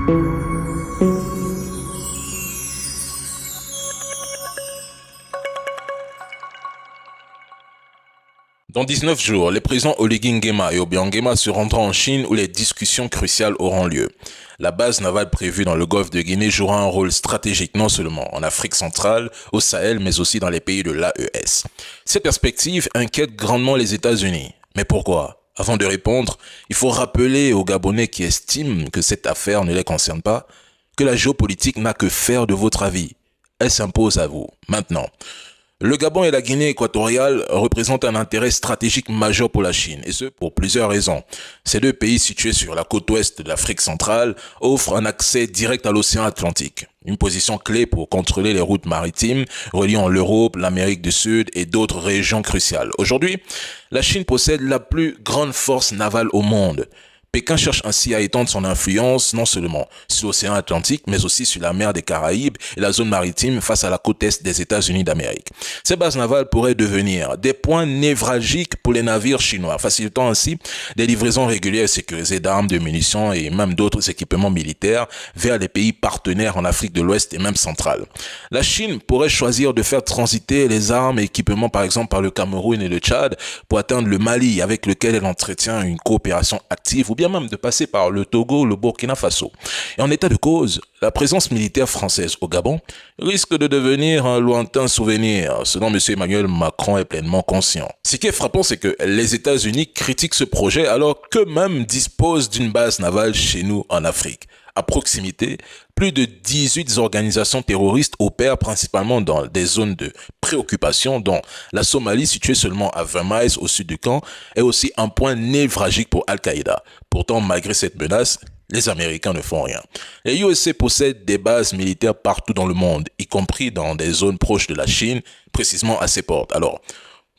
Dans 19 jours, les présidents Oligui Nguema et Obiang Nguema se rendront en Chine où les discussions cruciales auront lieu. La base navale prévue dans le golfe de Guinée jouera un rôle stratégique non seulement en Afrique centrale, au Sahel, mais aussi dans les pays de l'AES. Cette perspective inquiète grandement les États-Unis. Mais pourquoi ? Avant de répondre, il faut rappeler aux Gabonais qui estiment que cette affaire ne les concerne pas, que la géopolitique n'a que faire de votre avis. Elle s'impose à vous, maintenant. Le Gabon et la Guinée équatoriale représentent un intérêt stratégique majeur pour la Chine, et ce pour plusieurs raisons. Ces deux pays situés sur la côte ouest de l'Afrique centrale offrent un accès direct à l'océan Atlantique, une position clé pour contrôler les routes maritimes reliant l'Europe, l'Amérique du Sud et d'autres régions cruciales. Aujourd'hui, la Chine possède la plus grande force navale au monde. Pékin cherche ainsi à étendre son influence non seulement sur l'océan Atlantique, mais aussi sur la mer des Caraïbes et la zone maritime face à la côte est des États-Unis d'Amérique. Ces bases navales pourraient devenir des points névralgiques pour les navires chinois, facilitant ainsi des livraisons régulières et sécurisées d'armes, de munitions et même d'autres équipements militaires vers les pays partenaires en Afrique de l'Ouest et même centrale. La Chine pourrait choisir de faire transiter les armes et équipements par exemple par le Cameroun et le Tchad pour atteindre le Mali avec lequel elle entretient une coopération active ou bien même de passer par le Togo, le Burkina Faso. Et en état de cause, la présence militaire française au Gabon risque de devenir un lointain souvenir, ce dont M. Emmanuel Macron est pleinement conscient. Ce qui est frappant, c'est que les États-Unis critiquent ce projet alors qu'eux-mêmes disposent d'une base navale chez nous en Afrique. À proximité, plus de 18 organisations terroristes opèrent principalement dans des zones de préoccupation dont la Somalie, située seulement à 20 miles au sud du camp, est aussi un point névralgique pour Al-Qaïda. Pourtant, malgré cette menace, les Américains ne font rien. Les USA possèdent des bases militaires partout dans le monde, y compris dans des zones proches de la Chine, précisément à ses portes. Alors,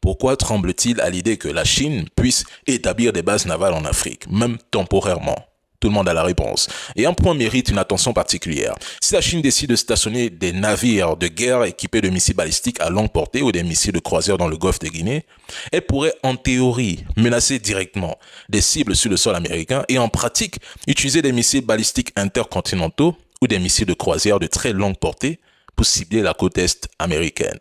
pourquoi tremble-t-il à l'idée que la Chine puisse établir des bases navales en Afrique, même temporairement ? Tout le monde a la réponse. Et un point mérite une attention particulière. Si la Chine décide de stationner des navires de guerre équipés de missiles balistiques à longue portée ou des missiles de croisière dans le golfe de Guinée, elle pourrait en théorie menacer directement des cibles sur le sol américain et en pratique utiliser des missiles balistiques intercontinentaux ou des missiles de croisière de très longue portée pour cibler la côte est américaine.